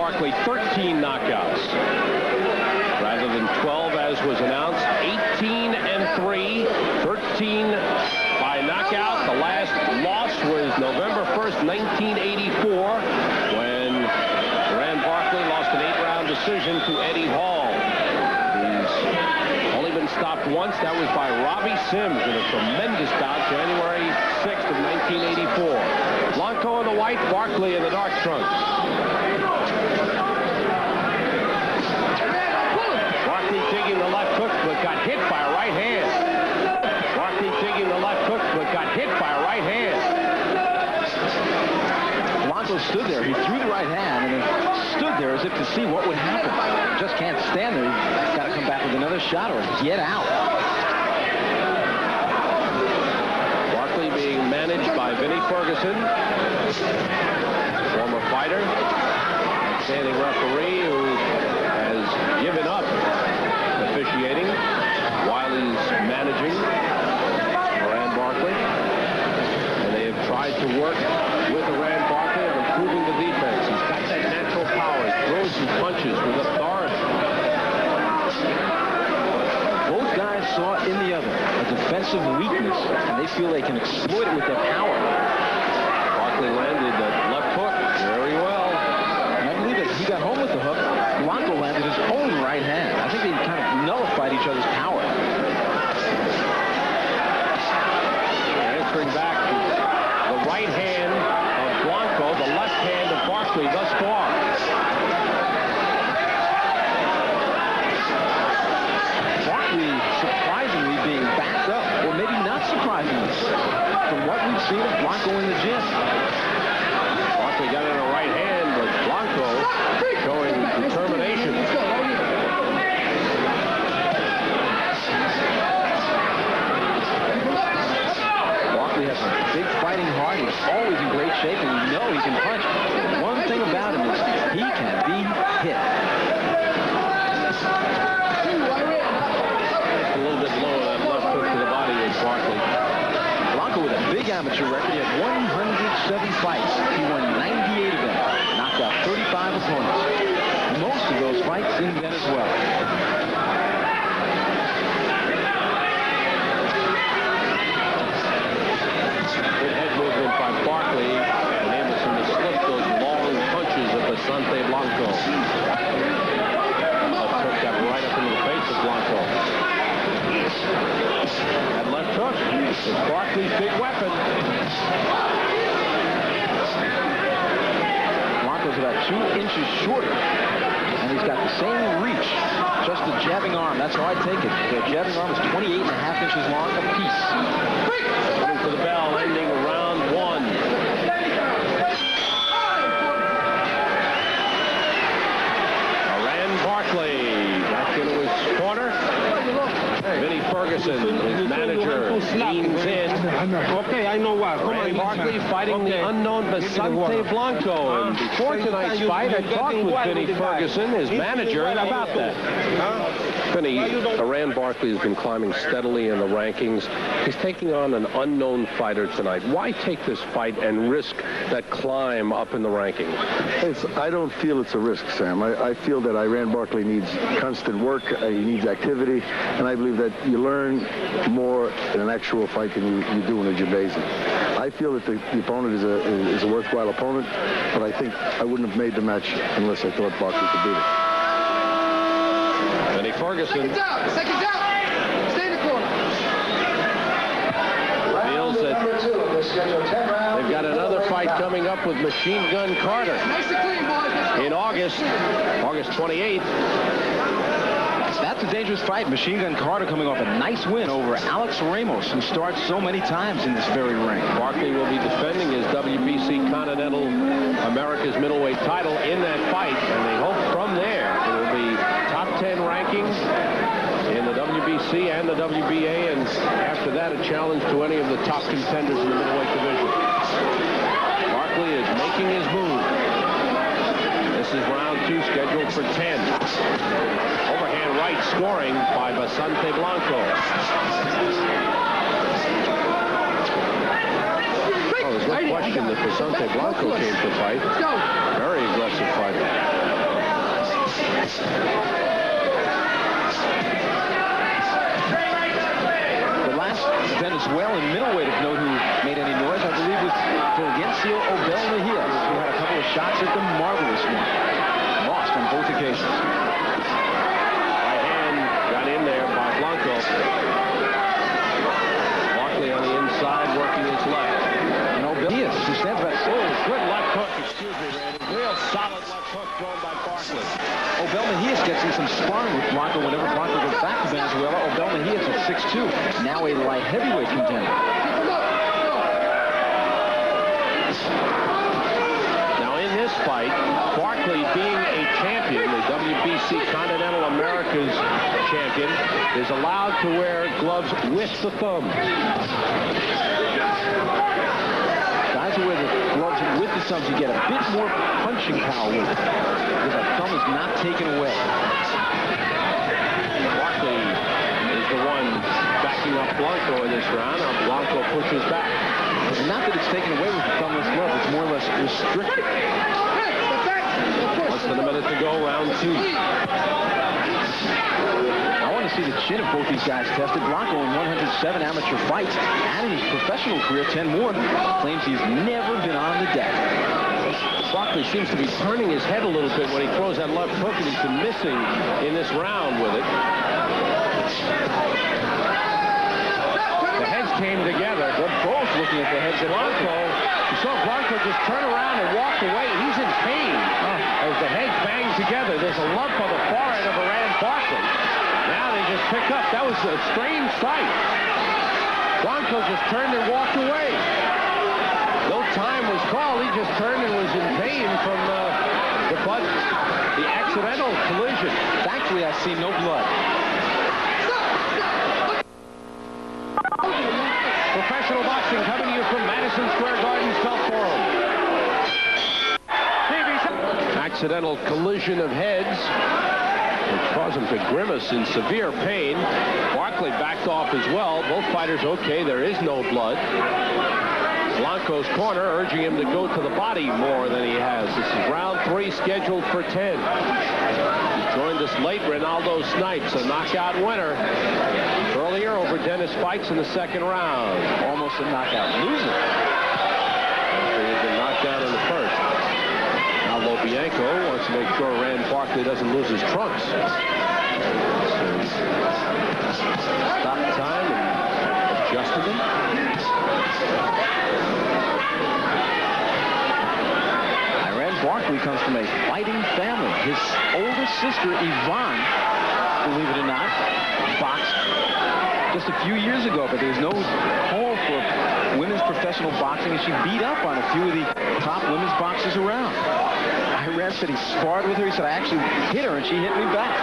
Barkley 13 knockouts. Rather than 12 as was announced, 18-3, 13 by knockout. The last loss was November 1st, 1984, when Rand Barkley lost an 8-round decision to Eddie Hall. He's only been stopped once. That was by Robbie Sims in a tremendous bout, January 6th of 1984. Blanco in the white, Barkley in the dark trunks. Barkley digging the left hook, but got hit by a right hand. Barkley digging the left hook, but got hit by a right hand. Blanco stood there. He threw the right hand and then stood there as if to see what would happen. Just can't stand there. He's got to come back with another shot or get out. Barkley being managed by Vinnie Ferguson, former fighter, standing referee who has given up officiating while he's managing Rand Barkley. And they have tried to work with Rand Barkley on improving the defense. He's got that natural power. He throws some punches with authority. Both guys saw in the other a defensive weakness, and they feel they can exploit it with their power. Barkley landed that left hook very well. And I believe that he got home with the hook. Blanco landed his own right hand. I think they kind of nullified each other's power. Answering back the right hand of Blanco, the left hand of Barkley thus far. Barkley surprisingly being backed up, or maybe not surprisingly, from what we've seen of Blanco in the gym. Barkley got in a right hand, but Blanco showing determination. Barkley has a big fighting heart. He's always in great shape, and we know he can punch. One thing about him is he can be hit. A little bit low, that left hook to the body of Barkley. Blanco with a big amateur record. He had 107 fights. He won 98 of them. Knocked out 35 opponents. Most of those fights in Venezuela. Good head movement by Barkley, and Anderson to slip those long punches of Basante Blanco. Left hook got right up into the face of Blanco. That left hook is Barkley's big weapon. Blanco's about 2 inches shorter, and he's got the same reach. Just the jabbing arm. That's how I take it. The jabbing arm is 28.5 inches long apiece. Coming for the bell, ending round 1. Rand Barkley back into his corner. Vinnie Ferguson, his manager, leans in. Okay, I know what. Rand Barkley fighting the unknown Basante Blanco. And before tonight's fight, I talked with Vinnie Ferguson, his manager, about that. Vinnie, Rand Barkley has been climbing steadily in the rankings. He's taking on an unknown fighter tonight. Why take this fight and risk that climb up in the rankings? I don't feel it's a risk, Sam. I feel that Rand Barkley needs constant work. He needs activity. And I believe that you learn more in an actual fight than you do in a gymnasium. I feel that the opponent is a worthwhile opponent, but I think I wouldn't have made the match unless I thought Barkley could beat it. Vinnie Ferguson. Second down. Stay in the corner. Feels that they've got another fight coming up with Machine Gun Carter in August 28th. That's a dangerous fight. Machine Gun Carter coming off a nice win over Alex Ramos, who starred so many times in this very ring. Barkley will be defending his WBC Continental America's middleweight title in that fight, and they hope from there it will be top 10 rankings in the WBC and the WBA, and after that a challenge to any of the top contenders in the middleweight division. Barkley is making his move. This is round 2, scheduled for 10. Overhand right scoring by Basante Blanco. Oh, there's no question that Basante Blanco came to fight. Very aggressive fighter. The last Venezuelan middleweight of note who made any noise, I believe, was Fulgencio Obel Mejia, who had a couple of shots at the marvelous one. Lost on both occasions. Right hand got in there by Blanco. Barkley on the inside working his left. And Obel Mejia, who stands about Good left hook, excuse me, Randy. Real solid left hook thrown by Barkley. Obel Mejia gets in some sparring with Blanco whenever Blanco goes back to Venezuela. Obel Mejia is at 6'2", now a light heavyweight contender. Now in this fight, Barkley being a champion, the WBC Continental Americas champion, is allowed to wear gloves with the thumb. Guys who wear the gloves with the thumbs, you get a bit more punching power with it, because the thumb is not taken away. Barkley is the one backing up Blanco in this round. Now Blanco pushes back. Not that it's taken away with the thumbless glove, it's more or less restricted. Less than a minute to go, round 2. I want to see the chin of both these guys tested. Blanco in 107 amateur fights, and in his professional career, 10 more, claims he's never been on the deck. Barkley seems to be turning his head a little bit when he throws that left hook, and he's been missing in this round with it. The heads came together. They're both looking at the heads of Blanco. You saw Blanco just turn around and walk away. He's in pain as the heads bang together. There's a lump on the forehead of Barkley. Now they just pick up. That was a strange sight. Blanco just turned and walked away. No time was called. He just turned and was in pain from the accidental collision. Thankfully, I see no blood. Professional boxing coming to you from Madison Square Garden's Health Forum. Accidental collision of heads, which caused him to grimace in severe pain. Barkley backed off as well. Both fighters okay. There is no blood. Blanco's corner urging him to go to the body more than he has. This is round 3 scheduled for 10. He joined us late, Ronaldo Snipes, a knockout winner earlier over Dennis Fights in the second round. Almost a knockout loser. After he had been knocked down in the first. Now Lobianco wants to make sure Rand Barkley doesn't lose his trunks. So stopped time and adjusted him. Barkley comes from a fighting family. His older sister, Yvonne, believe it or not, boxed just a few years ago, but there was no home for women's professional boxing, and she beat up on a few of the top women's boxers around. Iran said he sparred with her. He said, I actually hit her, and she hit me back.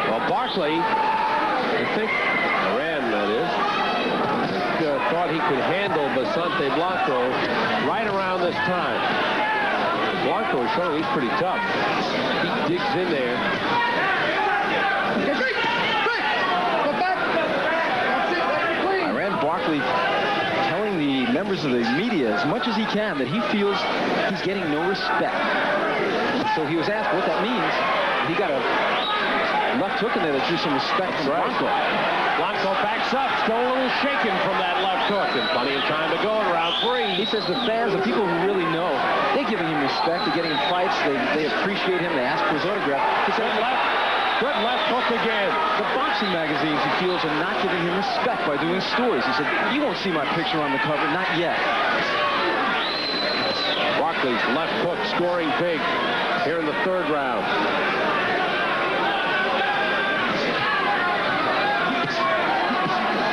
Well, Barkley, I think, Iran, that is, thought he could handle Basante Blanco right around this time. Blanco is showing he's pretty tough. He digs in there. Iran Barkley telling the members of the media as much as he can that he feels he's getting no respect. So he was asked what that means. He got a left hook in there that drew some respect from Blanco. Blanco backs up, still a little shaken from that left hook, and plenty of time to go in round 3. He says the fans, the people who really know, they're giving him respect. They're getting him fights. They appreciate him. They ask for his autograph. He said, Good left hook again. The boxing magazines, he feels, are not giving him respect by doing stories. He said, you won't see my picture on the cover, not yet. Barkley's left hook scoring big here in the 3rd round.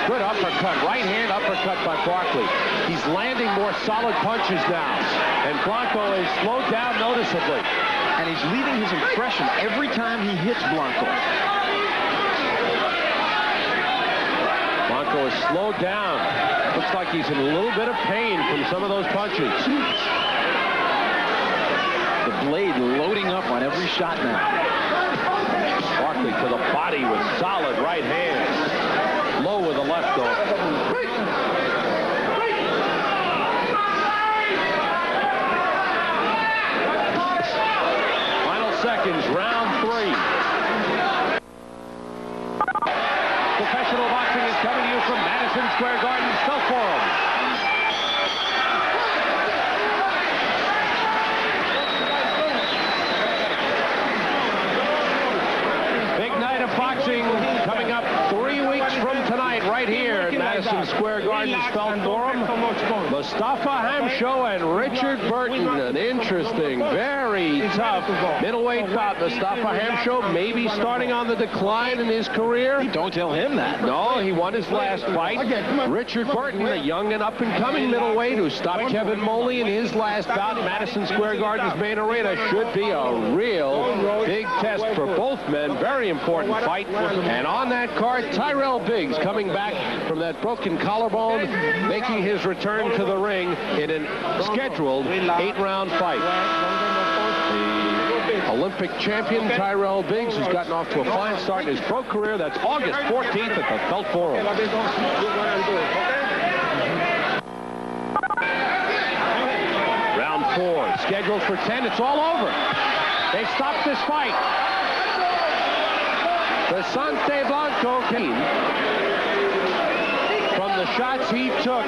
Good uppercut, right hand uppercut by Barkley. He's landing more solid punches now. And Blanco is slowed down noticeably. And he's leaving his impression every time he hits Blanco. Blanco is slowed down. Looks like he's in a little bit of pain from some of those punches. The blade loading up on every shot now. Barkley to the body with solid right hand. Low with the left, though. Final seconds, round 3. Professional boxing is coming to you from Madison Square Garden's Felt Forum. Big night of boxing coming up 3 weeks from tonight right here at Madison Square Garden's Felt Forum. Mustafa Hamsho and Richard Burton. An interesting, very tough middleweight bout. Mustafa Hamsho maybe starting on the decline in his career. Don't tell him that. No, he won his last fight. Richard Burton, a young and up-and-coming middleweight who stopped Kevin Moley in his last bout in Madison Square Garden's main arena. Should be a real big test for both men. Very important fight. And on that card, Tyrell Biggs coming back from that broken collarbone, making his return to the ring in a scheduled 8-round fight. The Olympic champion Tyrell Biggs, who's gotten off to a fine start in his pro career. That's August 14th at the Felt Forum. Round 4, scheduled for 10. It's all over. They stopped this fight. Basante Blanco came from the shots he took.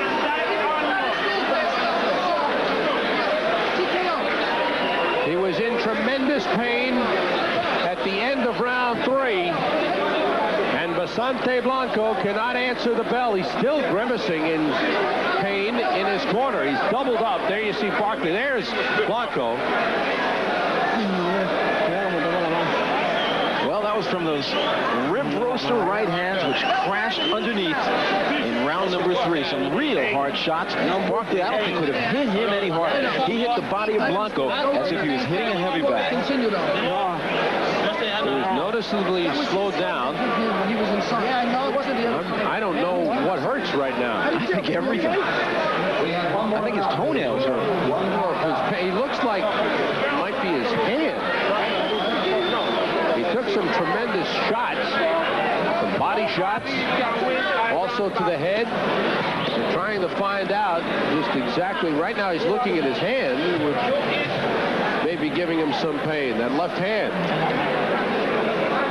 He was in tremendous pain at the end of round 3. And Basante Blanco cannot answer the bell. He's still grimacing in pain in his corner. He's doubled up. There you see Barkley. There's Blanco. Well, that was from those rib roaster right hands which crashed underneath in round number 3. Some real hard shots. Barkley, I don't think could have hit him any harder. He hit the body of Blanco as if he was hitting a heavy bag. He was noticeably slowed down. I don't know what hurts right now. I think everything. I think his toenails hurt. He looks like it might be his hand. He took some tremendous shots, some body shots, also to the head. They're trying to find out just exactly. Right now he's looking at his hand, which may be giving him some pain, that left hand.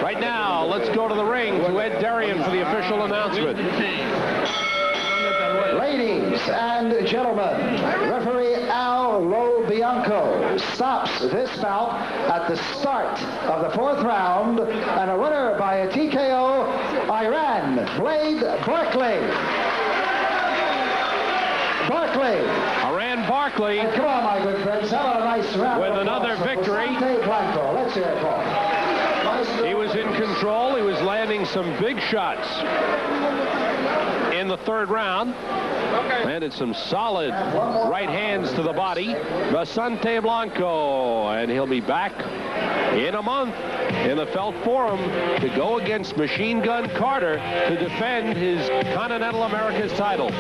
Right now, let's go to the ring to Ed Darien for the official announcement. Ladies and gentlemen, referee Al Lobianco stops this bout at the start of the 4th round, and a winner by a TKO, Iran Blade Barkley. Iran Barkley. And come on, my good friends, have a nice round with another victory. Basante Blanco. Let's hear it, Paul. He was in control. He was landing some big shots in the 3rd round. Landed some solid right hands to the body. Basante Blanco. And he'll be back in a month in the Felt Forum to go against Machine Gun Carter to defend his Continental America's title.